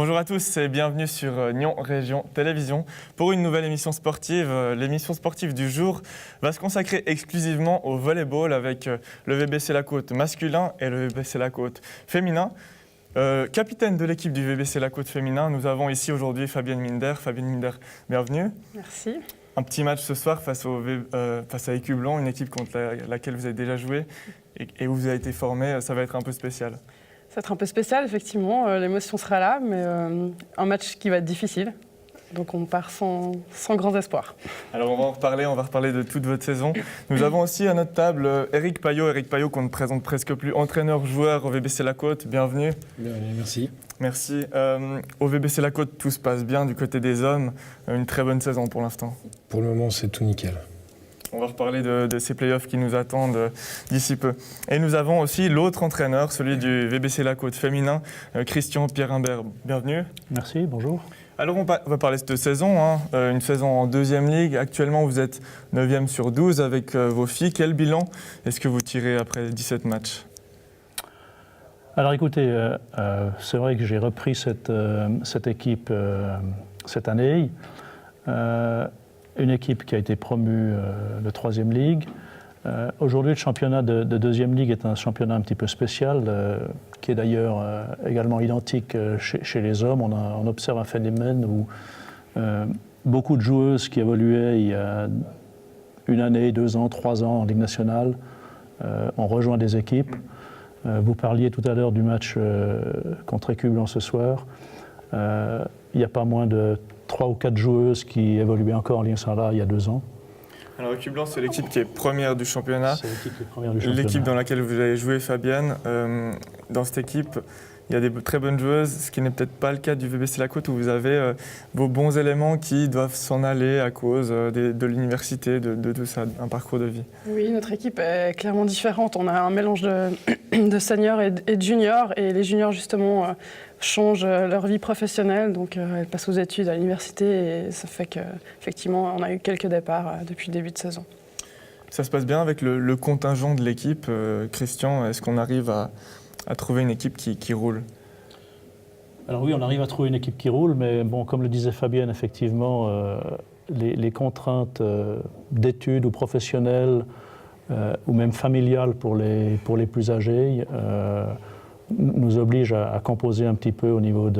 Bonjour à tous et bienvenue sur Nyon Région Télévision pour une nouvelle émission sportive. L'émission sportive du jour va se consacrer exclusivement au volleyball avec le VBC La Côte masculin et le VBC La Côte féminin. Capitaine de l'équipe du VBC La Côte féminin, nous avons ici aujourd'hui Fabienne Minder. Fabienne Minder, bienvenue. Merci. Un petit match ce soir face à Écu Blanc, une équipe contre laquelle vous avez déjà joué et où vous avez été formé. Ça va être un peu spécial. Ça va être un peu spécial, effectivement. L'émotion sera là, mais un match qui va être difficile. Donc on part sans grands espoirs. Alors on va reparler de toute votre saison. Nous avons aussi à notre table Éric Payot qu'on ne présente presque plus, entraîneur-joueur au VBC La Côte. Bienvenue. Bienvenue, merci. Merci. Au VBC La Côte, tout se passe bien du côté des hommes. Une très bonne saison pour l'instant. Pour le moment, c'est tout nickel. On va reparler de ces playoffs qui nous attendent d'ici peu. Et nous avons aussi l'autre entraîneur, celui du VBC La Côte féminin, Christian Pierre-Imbert. Bienvenue. Merci, bonjour. Alors on va parler de cette saison, une saison en deuxième ligue. Actuellement, vous êtes 9e sur 12 avec vos filles. Quel bilan est-ce que vous tirez après 17 matchs ? Alors écoutez, c'est vrai que j'ai repris cette équipe cette année. Une équipe qui a été promue de 3e ligue. Aujourd'hui, le championnat de 2e ligue est un championnat un petit peu spécial, qui est d'ailleurs également identique chez les hommes. On observe un phénomène où beaucoup de joueuses qui évoluaient il y a 1 année, 2 ans, 3 ans en Ligue nationale ont rejoint des équipes. Vous parliez tout à l'heure du match contre Écu Blanc ce soir. Il n'y a pas moins de 3 ou 4 joueuses qui évoluaient encore en Ligue nationale il y a 2 ans. Alors Écu Blanc, c'est l'équipe qui est première du championnat. C'est l'équipe qui est première du championnat. L'équipe dans laquelle vous avez joué, Fabienne. Dans cette équipe, il y a des très bonnes joueuses, ce qui n'est peut-être pas le cas du VBC La Côte, où vous avez vos bons éléments qui doivent s'en aller à cause de l'université, de tout ça, un parcours de vie. Oui, notre équipe est clairement différente. On a un mélange de seniors et de juniors. Et les juniors, justement, changent leur vie professionnelle. Donc, elles passent aux études à l'université. Et ça fait qu'effectivement, on a eu quelques départs depuis le début de saison. Ça se passe bien avec le contingent de l'équipe. Christian, est-ce qu'on arrive à trouver une équipe qui roule? Alors oui, on arrive à trouver une équipe qui roule, mais bon, comme le disait Fabienne, effectivement, les contraintes d'études ou professionnelles ou même familiales pour les plus âgés nous obligent à composer un petit peu au niveau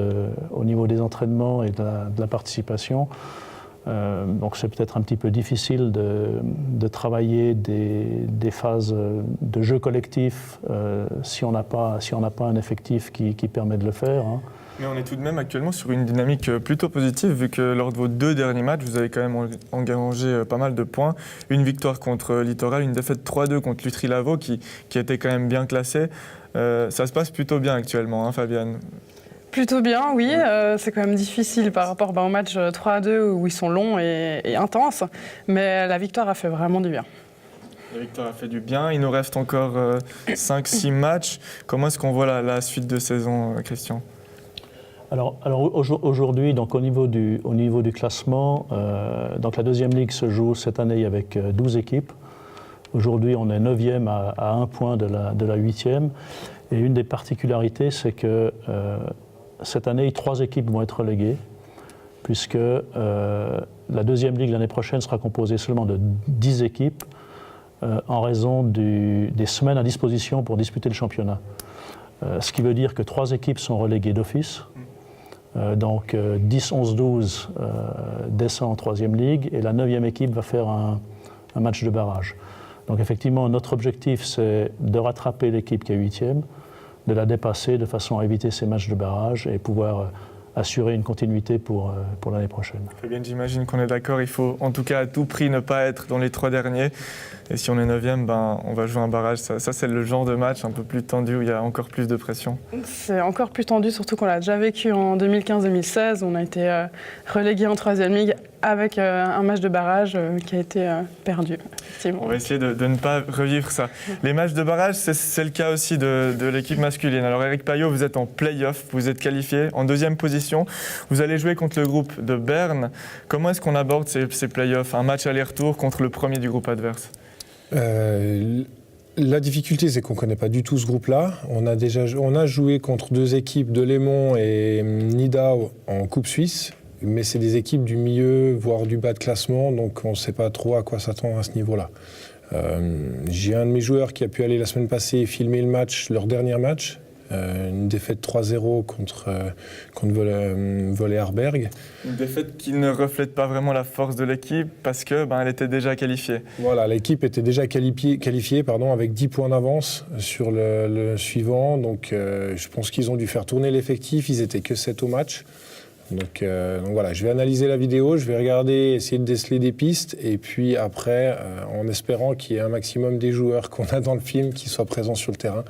des entraînements et de la participation. Donc c'est peut-être un petit peu difficile de travailler des phases de jeu collectif si on n'a pas un effectif qui permet de le faire. Mais on est tout de même actuellement sur une dynamique plutôt positive, vu que lors de vos 2 derniers matchs, vous avez quand même engagé pas mal de points. Une victoire contre Littoral, une défaite 3-2 contre Lutry-Lavaux, qui était quand même bien classée. Ça se passe plutôt bien actuellement, Fabienne? Plutôt bien, oui. C'est quand même difficile par rapport au match 3-2 où ils sont longs et intenses. Mais la victoire a fait vraiment du bien. La victoire a fait du bien. Il nous reste encore 5-6 matchs. Comment est-ce qu'on voit la suite de saison, Christian ? Alors aujourd'hui, donc au niveau du classement, donc la 2e ligue se joue cette année avec 12 équipes. Aujourd'hui, on est 9e à 1 point de la 8e. Et une des particularités, c'est que cette année, 3 équipes vont être reléguées, puisque la 2e ligue l'année prochaine sera composée seulement de 10 équipes en raison des semaines à disposition pour disputer le championnat. Ce qui veut dire que 3 équipes sont reléguées d'office. Donc 10, 11, 12 descend en 3e ligue et la 9e équipe va faire un match de barrage. Donc effectivement, notre objectif, c'est de rattraper l'équipe qui est 8e, de la dépasser de façon à éviter ces matchs de barrage et pouvoir assurer une continuité pour l'année prochaine. Fabien, j'imagine qu'on est d'accord, il faut en tout cas à tout prix ne pas être dans les 3 derniers. Et si on est 9e, on va jouer un barrage. Ça, c'est le genre de match un peu plus tendu où il y a encore plus de pression. C'est encore plus tendu, surtout qu'on l'a déjà vécu en 2015-2016. On a été relégué en 3e ligue avec un match de barrage qui a été perdu. On va essayer de ne pas revivre ça. Les matchs de barrage, c'est le cas aussi de l'équipe masculine. Alors Éric Payot, vous êtes en play-off, vous êtes qualifié en 2e position. Vous allez jouer contre le groupe de Berne. Comment est-ce qu'on aborde ces play-offs? Un match aller-retour contre le premier du groupe adverse? La difficulté, c'est qu'on ne connaît pas du tout ce groupe-là. On a joué contre 2 équipes de Lémont et Nidau en Coupe Suisse, mais c'est des équipes du milieu, voire du bas de classement, donc on ne sait pas trop à quoi s'attendre à ce niveau-là. J'ai un de mes joueurs qui a pu aller la semaine passée filmer le match, leur dernier match, une défaite 3-0 contre Volley Harberg. Une défaite qui ne reflète pas vraiment la force de l'équipe parce que elle était déjà qualifiée. Voilà, l'équipe était déjà qualifiée avec 10 points d'avance sur le suivant. Donc je pense qu'ils ont dû faire tourner l'effectif. Ils n'étaient que 7 au match. Donc voilà, je vais analyser la vidéo, je vais regarder, essayer de déceler des pistes. Et puis après, en espérant qu'il y ait un maximum des joueurs qu'on a dans le film qui soient présents sur le terrain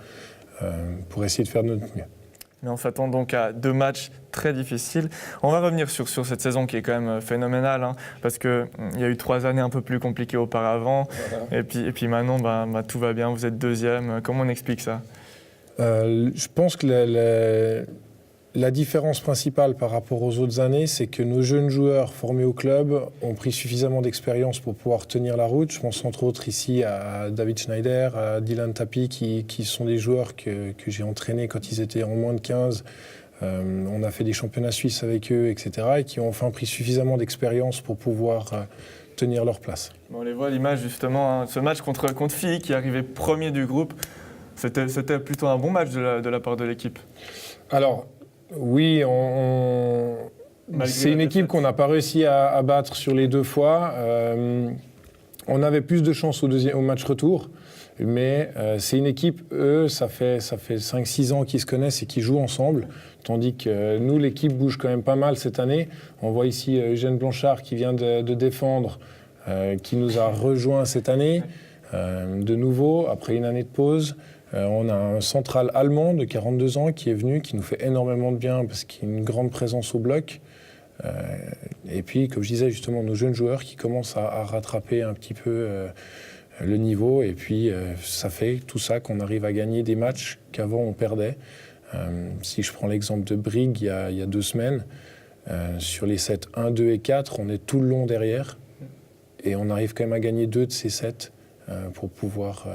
pour essayer de faire de notre mieux. Mais on s'attend donc à 2 matchs très difficiles. On va revenir sur cette saison qui est quand même phénoménale, parce qu'il y a eu 3 années un peu plus compliquées auparavant. Voilà. Et puis maintenant, tout va bien, vous êtes 2e. Comment on explique ça ? Je pense que la différence principale par rapport aux autres années, c'est que nos jeunes joueurs formés au club ont pris suffisamment d'expérience pour pouvoir tenir la route. Je pense entre autres ici à David Schneider, à Dylan Tapi, qui sont des joueurs que j'ai entraînés quand ils étaient en moins de 15. On a fait des championnats suisses avec eux, etc. Et qui ont enfin pris suffisamment d'expérience pour pouvoir tenir leur place. On les voit à l'image justement, ce match contre Filly qui arrivait premier du groupe. C'était plutôt un bon match de la part de l'équipe. Alors, oui, c'est une équipe qu'on n'a pas réussi à battre sur les 2 fois. On avait plus de chance au match retour, mais c'est une équipe, eux, ça fait 5-6 ans qu'ils se connaissent et qu'ils jouent ensemble, tandis que nous, l'équipe bouge quand même pas mal cette année. On voit ici Eugène Blanchard qui vient de défendre, qui nous a rejoint cette année, de nouveau, après une année de pause. On a un central allemand de 42 ans qui est venu, qui nous fait énormément de bien parce qu'il y a une grande présence au bloc. Et puis, comme je disais, justement, nos jeunes joueurs qui commencent à rattraper un petit peu le niveau. Et puis, ça fait tout ça qu'on arrive à gagner des matchs qu'avant on perdait. Si je prends l'exemple de Brigue, il y a 2 semaines, sur les sets 1, 2 et 4, on est tout le long derrière. Et on arrive quand même à gagner 2 de ces sets. Pour pouvoir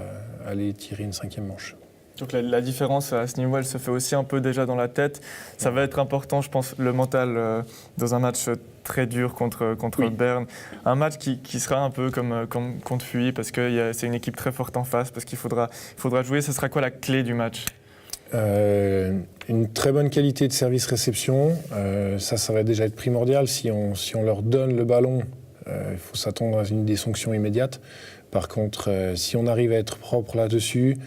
aller tirer une 5e manche. Donc la différence à ce niveau, elle se fait aussi un peu déjà dans la tête. Ça va être important, je pense, le mental dans un match très dur contre oui. Berne. Un match qui sera un peu comme contre Filly, parce que c'est une équipe très forte en face, parce qu'il faudra jouer. Ce sera quoi la clé du match ? Une très bonne qualité de service-réception. Ça va déjà être primordial. Si on leur donne le ballon, il faut s'attendre à des sanctions immédiates. Par contre, si on arrive à être propre là-dessus,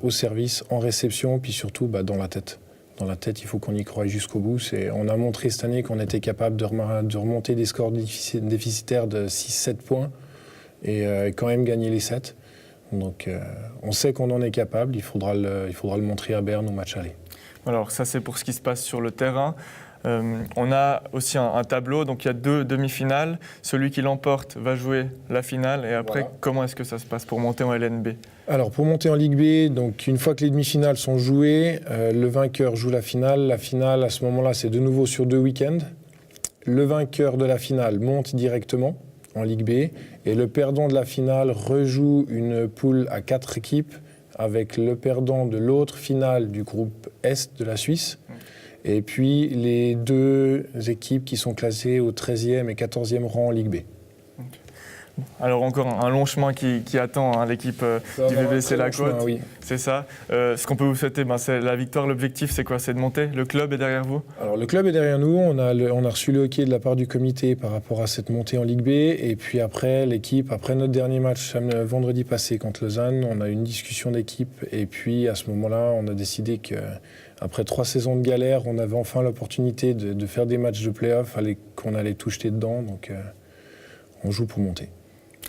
au service, en réception, puis surtout dans la tête. Dans la tête, il faut qu'on y croie jusqu'au bout. On a montré cette année qu'on était capable de remonter des scores déficitaires de 6-7 points et quand même gagner les 7. Donc on sait qu'on en est capable, il faudra le montrer à Berne au match aller. Alors ça c'est pour ce qui se passe sur le terrain. On a aussi un tableau, donc il y a 2 demi-finales. Celui qui l'emporte va jouer la finale. Et après, voilà. Comment est-ce que ça se passe pour monter en LNB ? Alors pour monter en Ligue B, donc une fois que les demi-finales sont jouées, le vainqueur joue la finale. La finale, à ce moment-là, c'est de nouveau sur 2 week-ends. Le vainqueur de la finale monte directement en Ligue B. Et le perdant de la finale rejoue une poule à 4 équipes avec le perdant de l'autre finale du groupe Est de la Suisse. Et puis les 2 équipes qui sont classées au 13e et 14e rang en Ligue B. Alors encore un long chemin qui attend l'équipe du VBC La Côte. Oui. C'est ça. Ce qu'on peut vous souhaiter, c'est la victoire. L'objectif, c'est quoi ? C'est de monter. Le club est derrière vous ? Alors le club est derrière nous. On a reçu le hockey de la part du comité par rapport à cette montée en Ligue B. Et puis après, l'équipe, après notre dernier match vendredi passé contre Lausanne, on a eu une discussion d'équipe. Et puis à ce moment-là, on a décidé qu'après 3 saisons de galère, on avait enfin l'opportunité de faire des matchs de play-off, qu'on allait tout jeter dedans. Donc on joue pour monter.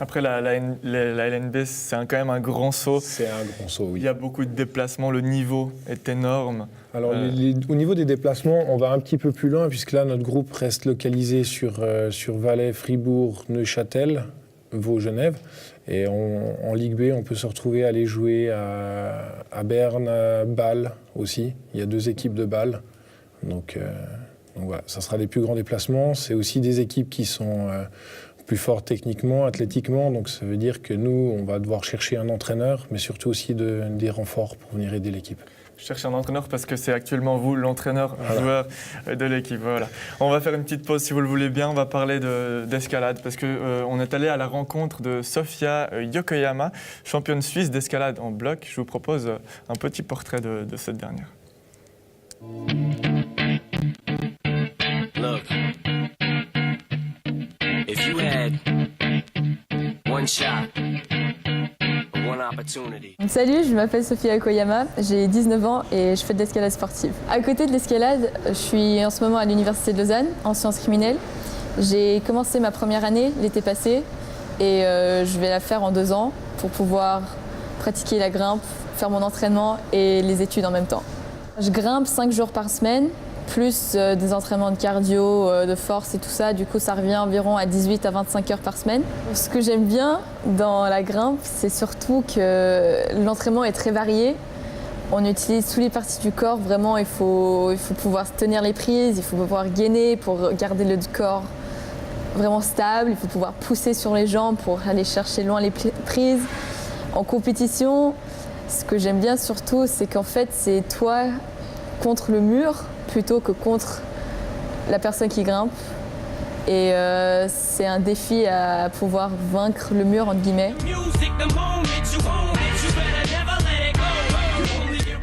Après, la LNB, c'est quand même un grand saut. C'est un grand saut, oui. Il y a beaucoup de déplacements, le niveau est énorme. Alors, au niveau des déplacements, on va un petit peu plus loin, puisque là, notre groupe reste localisé sur Valais, Fribourg, Neuchâtel, Vaud, Genève. Et en Ligue B, on peut se retrouver à aller jouer à Berne, à Bâle aussi. Il y a 2 équipes de Bâle. Donc voilà, ça sera les plus grands déplacements. C'est aussi des équipes qui sont plus fort techniquement, athlétiquement. Donc ça veut dire que nous, on va devoir chercher un entraîneur, mais surtout aussi des renforts pour venir aider l'équipe. Je cherche un entraîneur parce que c'est actuellement vous, l'entraîneur, joueur de l'équipe. Voilà. On va faire une petite pause si vous le voulez bien. On va parler d'escalade parce qu'on est allé à la rencontre de Sofia Yokoyama, championne suisse d'escalade en bloc. Je vous propose un petit portrait de cette dernière. Look, if you had one shot, one opportunity. Salut, je m'appelle Sofia Yokoyama, j'ai 19 ans et je fais de l'escalade sportive. À côté de l'escalade, je suis en ce moment à l'Université de Lausanne en sciences criminelles. J'ai commencé ma première année l'été passé et je vais la faire en 2 ans pour pouvoir pratiquer la grimpe, faire mon entraînement et les études en même temps. Je grimpe 5 jours par semaine, plus des entraînements de cardio, de force et tout ça. Du coup, ça revient environ à 18 à 25 heures par semaine. Ce que j'aime bien dans la grimpe, c'est surtout que l'entraînement est très varié. On utilise toutes les parties du corps. Vraiment, il faut pouvoir tenir les prises, il faut pouvoir gainer pour garder le corps vraiment stable. Il faut pouvoir pousser sur les jambes pour aller chercher loin les prises. En compétition, ce que j'aime bien surtout, c'est qu'en fait, c'est toi contre le mur plutôt que contre la personne qui grimpe. Et c'est un défi à pouvoir vaincre le mur, entre guillemets.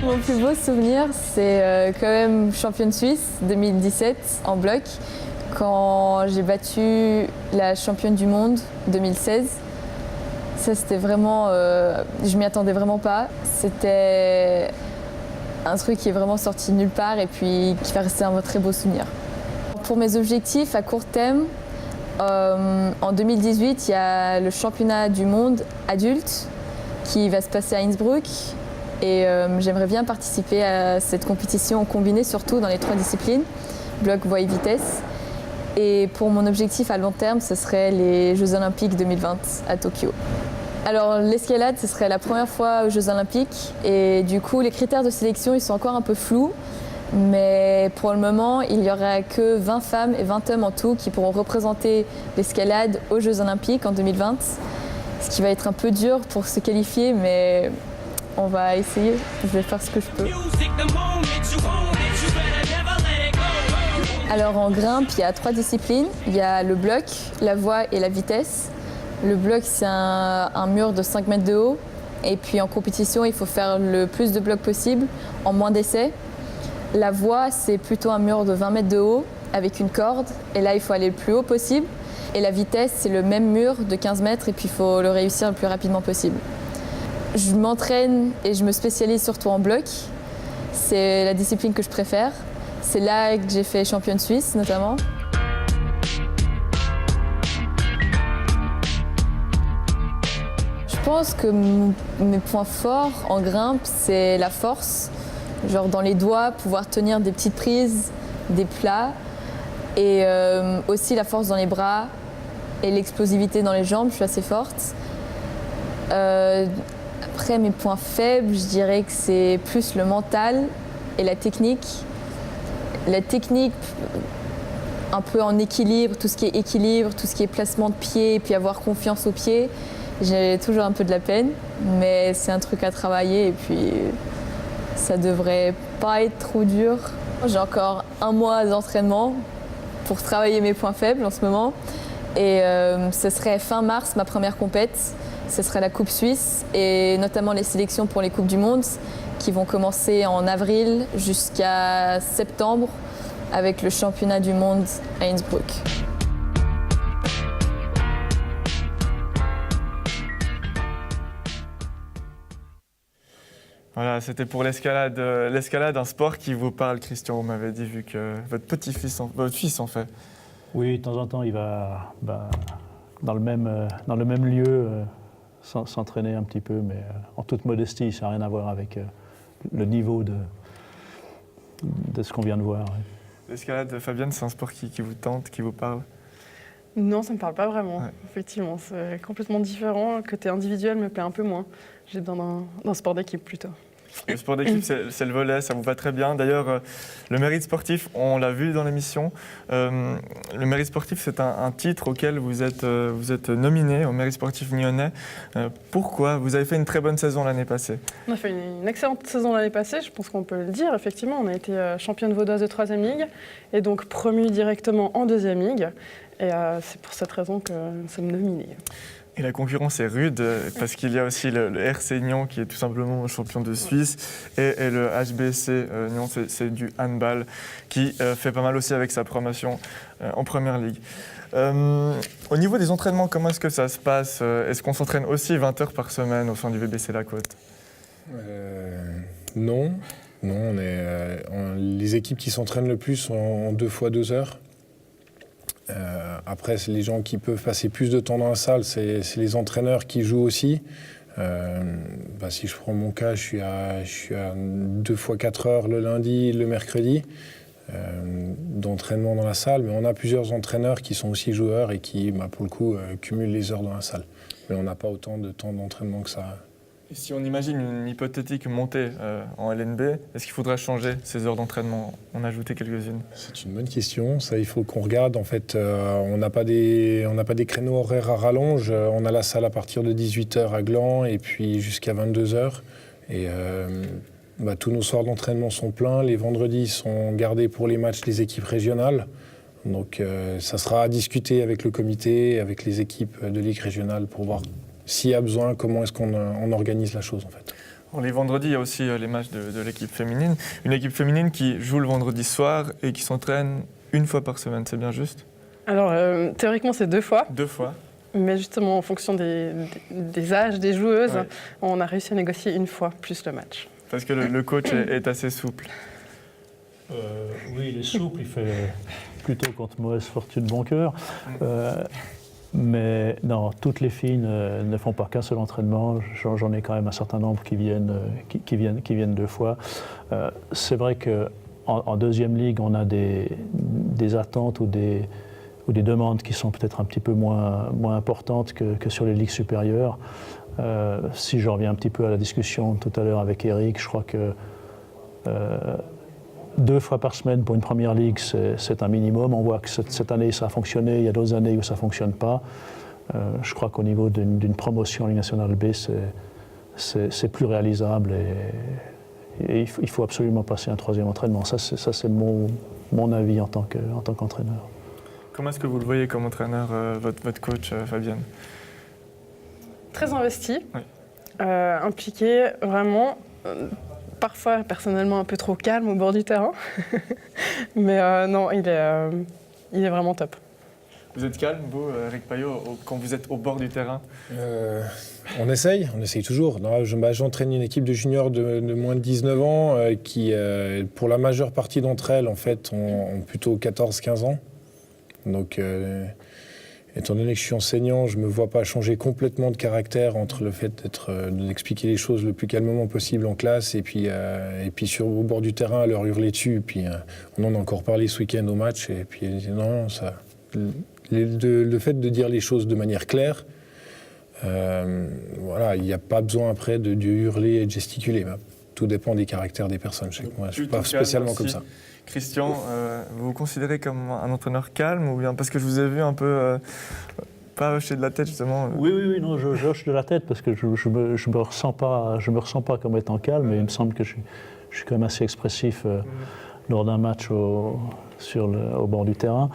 Mon plus beau souvenir, c'est quand même championne suisse 2017 en bloc, quand j'ai battu la championne du monde 2016. Ça, c'était vraiment... je m'y attendais vraiment pas. C'était un truc qui est vraiment sorti de nulle part et puis qui va rester un très beau souvenir. Pour mes objectifs à court terme, en 2018, il y a le championnat du monde adulte qui va se passer à Innsbruck et j'aimerais bien participer à cette compétition combinée, surtout dans les 3 disciplines, bloc, voie et vitesse. Et pour mon objectif à long terme, ce serait les Jeux Olympiques 2020 à Tokyo. Alors l'escalade, ce serait la première fois aux Jeux Olympiques et du coup les critères de sélection ils sont encore un peu flous, mais pour le moment il n'y aura que 20 femmes et 20 hommes en tout qui pourront représenter l'escalade aux Jeux Olympiques en 2020, ce qui va être un peu dur pour se qualifier, mais on va essayer, je vais faire ce que je peux. Alors en grimpe, il y a 3 disciplines, il y a le bloc, la voie et la vitesse. Le bloc, c'est un mur de 5 mètres de haut. Et puis en compétition, il faut faire le plus de blocs possible en moins d'essais. La voie, c'est plutôt un mur de 20 mètres de haut avec une corde. Et là, il faut aller le plus haut possible. Et la vitesse, c'est le même mur de 15 mètres et puis il faut le réussir le plus rapidement possible. Je m'entraîne et je me spécialise surtout en bloc. C'est la discipline que je préfère. C'est là que j'ai fait championne suisse notamment. Je pense que mes points forts en grimpe, c'est la force. Genre dans les doigts, pouvoir tenir des petites prises, des plats. Et aussi la force dans les bras et l'explosivité dans les jambes, je suis assez forte. Après, mes points faibles, je dirais que c'est plus le mental et la technique. La technique, un peu en équilibre, tout ce qui est équilibre, tout ce qui est placement de pied, puis avoir confiance aux pieds. J'ai toujours un peu de la peine, mais c'est un truc à travailler et puis ça devrait pas être trop dur. J'ai encore 1 mois d'entraînement pour travailler mes points faibles en ce moment. Et ce serait fin mars, ma première compète. Ce serait la Coupe Suisse et notamment les sélections pour les Coupes du Monde qui vont commencer en avril jusqu'à septembre avec le championnat du monde à Innsbruck. Voilà, c'était pour l'escalade. L'escalade, un sport qui vous parle, Christian, vous m'avez dit, vu que votre fils en fait. Oui, de temps en temps, il va dans le même lieu s'entraîner un petit peu, mais en toute modestie, ça n'a rien à voir avec le niveau de ce qu'on vient de voir. Ouais. L'escalade, Fabienne, c'est un sport qui vous tente, qui vous parle? Non, ça ne me parle pas vraiment, Ouais. effectivement. C'est complètement différent. Le côté individuel me plaît un peu moins. J'ai besoin d'un sport d'équipe plutôt. Le sport d'équipe, c'est le volley, ça vous va très bien. D'ailleurs, le mérite sportif, on l'a vu dans l'émission. Le mérite sportif, c'est un titre auquel vous êtes nominé au mérite sportif nyonnais. Pourquoi ? Vous avez fait une très bonne saison l'année passée. On a fait une excellente saison l'année passée, je pense qu'on peut le dire. Effectivement, on a été championne vaudoise de 3e Ligue et donc promue directement en 2e Ligue. Et c'est pour cette raison que nous sommes nominés. Et la concurrence est rude parce qu'il y a aussi le RC Nyon qui est tout simplement champion de Suisse et le HBC Nyon, c'est du handball qui fait pas mal aussi avec sa promotion en première ligue. Au niveau des entraînements, comment est-ce que ça se passe ? Est-ce qu'on s'entraîne aussi 20 heures par semaine au sein du VBC La Côte ? Non, les équipes qui s'entraînent le plus sont en 2 fois 2 heures. Après, c'est les gens qui peuvent passer plus de temps dans la salle, c'est les entraîneurs qui jouent aussi. Si je prends mon cas, je suis à 2 fois 4 heures le lundi et le mercredi d'entraînement dans la salle. Mais on a plusieurs entraîneurs qui sont aussi joueurs et qui, pour le coup, cumulent les heures dans la salle. Mais on n'a pas autant de temps d'entraînement que ça. Et si on imagine une hypothétique montée en LNB, est-ce qu'il faudra changer ces heures d'entraînement, en ajouter quelques-unes ? C'est une bonne question. Ça, il faut qu'on regarde. En fait, on n'a pas des créneaux horaires à rallonge. On a la salle à partir de 18h à Gland et puis jusqu'à 22h. Et tous nos soirs d'entraînement sont pleins. Les vendredis sont gardés pour les matchs des équipes régionales. Donc, ça sera à discuter avec le comité, avec les équipes de Ligue régionale pour voir s'il y a besoin, comment est-ce qu'on organise la chose en fait. Alors, les vendredis, il y a aussi les matchs de l'équipe féminine. Une équipe féminine qui joue le vendredi soir et qui s'entraîne 1 fois par semaine, c'est bien juste ? Alors, théoriquement, c'est 2 fois. 2 fois. Mais justement, en fonction des âges des joueuses, Ouais. on a réussi à négocier 1 fois plus le match. Parce que le coach est assez souple. Oui, il est souple, il fait plutôt contre mauvaise fortune bon cœur. Mais non, toutes les filles ne font pas qu'un seul entraînement. J'en ai quand même un certain nombre qui viennent 2 fois. C'est vrai qu'en 2e Ligue, on a des attentes ou des demandes qui sont peut-être un petit peu moins importantes que sur les ligues supérieures. Si je reviens un petit peu à la discussion tout à l'heure avec Eric, je crois que 2 fois par semaine pour une première ligue, c'est un minimum. On voit que cette année, ça a fonctionné. Il y a d'autres années où ça ne fonctionne pas. Je crois qu'au niveau d'une promotion en Ligue nationale B, c'est plus réalisable. Et il faut absolument passer un 3e entraînement. Ça, c'est mon avis en tant qu'entraîneur. Comment est-ce que vous le voyez comme entraîneur, votre coach, Fabienne ? Très investi, Oui. impliqué, vraiment. Parfois, personnellement, un peu trop calme au bord du terrain. Mais non, il est vraiment top. Vous êtes calme, vous, Eric Payot, quand vous êtes au bord du terrain ? On essaye toujours. J'entraîne une équipe de juniors de moins de 19 ans qui, pour la majeure partie d'entre elles, en fait, ont plutôt 14-15 ans. Donc, étant donné que je suis enseignant, je ne me vois pas changer complètement de caractère entre le fait d'expliquer les choses le plus calmement possible en classe et puis au bord du terrain à leur hurler dessus. Et puis, on en a encore parlé ce week-end au match. Et puis, non, ça, le fait de dire les choses de manière claire, il n'y a pas besoin après de hurler et de gesticuler. Tout dépend des caractères des personnes. Je ne suis pas spécialement comme ça. Christian, vous vous considérez comme un entraîneur calme ou bien parce que je vous ai vu un peu pas hocher de la tête justement Oui, non, je hoche de la tête parce que je me ressens pas comme étant calme, mais il me semble que je suis quand même assez expressif lors d'un match au bord du terrain.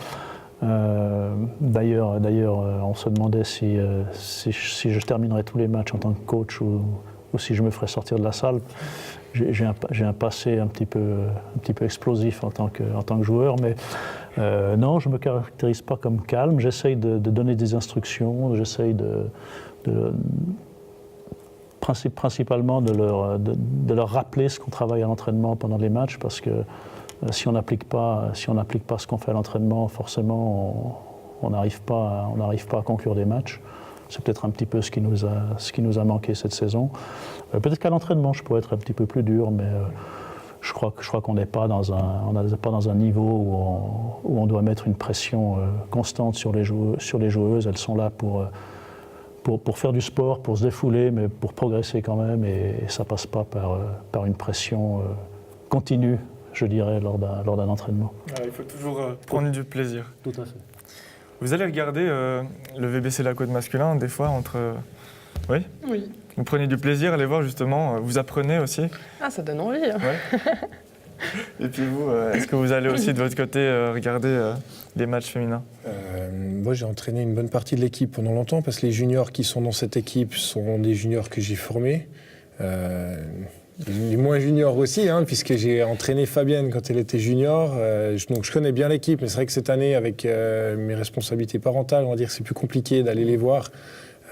D'ailleurs, on se demandait si je terminerais tous les matchs en tant que coach ou si je me ferais sortir de la salle. J'ai un passé un petit peu explosif en tant que joueur, mais non, je ne me caractérise pas comme calme. J'essaye de donner des instructions, j'essaye principalement de leur rappeler ce qu'on travaille à l'entraînement pendant les matchs, parce que si on n'applique pas ce qu'on fait à l'entraînement, forcément, on n'arrive pas à conclure des matchs. C'est peut-être un petit peu ce qui nous a manqué cette saison. Peut-être qu'à l'entraînement, je pourrais être un petit peu plus dur, mais je crois qu'on n'est pas dans un niveau où on doit mettre une pression constante sur les joueuses. Elles sont là pour pour faire du sport, pour se défouler, mais pour progresser quand même, et ça ne passe pas par une pression continue, je dirais, lors d'un entraînement. Il faut toujours prendre du plaisir. Tout à fait. Vous allez regarder le VBC La Côte masculin, des fois, entre... Oui. Vous prenez du plaisir à les voir, justement. Vous apprenez aussi. Ah, ça donne envie. Hein. Ouais. Et puis vous, est-ce que vous allez aussi de votre côté regarder les matchs féminins? Moi, j'ai entraîné une bonne partie de l'équipe pendant longtemps parce que les juniors qui sont dans cette équipe sont des juniors que j'ai formés. Les moins juniors aussi, hein, puisque j'ai entraîné Fabienne quand elle était junior. Donc je connais bien l'équipe, mais c'est vrai que cette année, avec mes responsabilités parentales, on va dire que c'est plus compliqué d'aller les voir.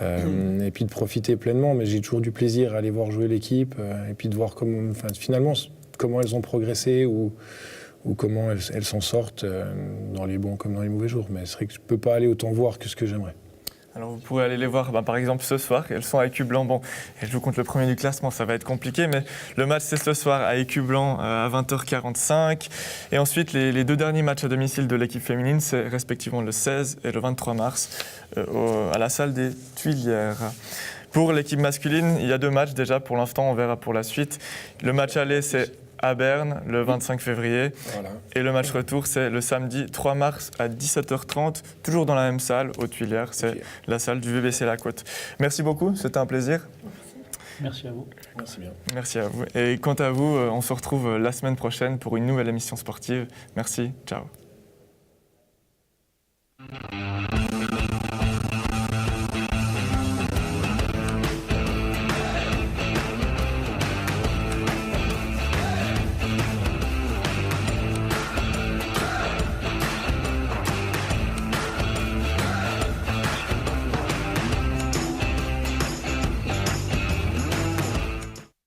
Et puis de profiter pleinement, mais j'ai toujours du plaisir à aller voir jouer l'équipe et puis de voir finalement comment elles ont progressé ou comment elles s'en sortent dans les bons comme dans les mauvais jours. Mais c'est vrai que je ne peux pas aller autant voir que ce que j'aimerais. Alors vous pourrez aller les voir par exemple ce soir, elles sont à Écu-Blanc. Bon, elles jouent contre le premier du classement, ça va être compliqué, mais le match c'est ce soir à Écu-Blanc à 20h45. Et ensuite les deux derniers matchs à domicile de l'équipe féminine, c'est respectivement le 16 et le 23 mars à la salle des Tuilières. Pour l'équipe masculine, il y a 2 matchs déjà pour l'instant, on verra pour la suite. Le match aller c'est à Berne le 25 février. Voilà. Et le match retour, c'est le samedi 3 mars à 17h30, toujours dans la même salle, aux Tuilières. C'est la salle du VBC La Côte. Merci beaucoup, c'était un plaisir. Merci à vous. Merci bien. Merci à vous. Et quant à vous, on se retrouve la semaine prochaine pour une nouvelle émission sportive. Merci, ciao.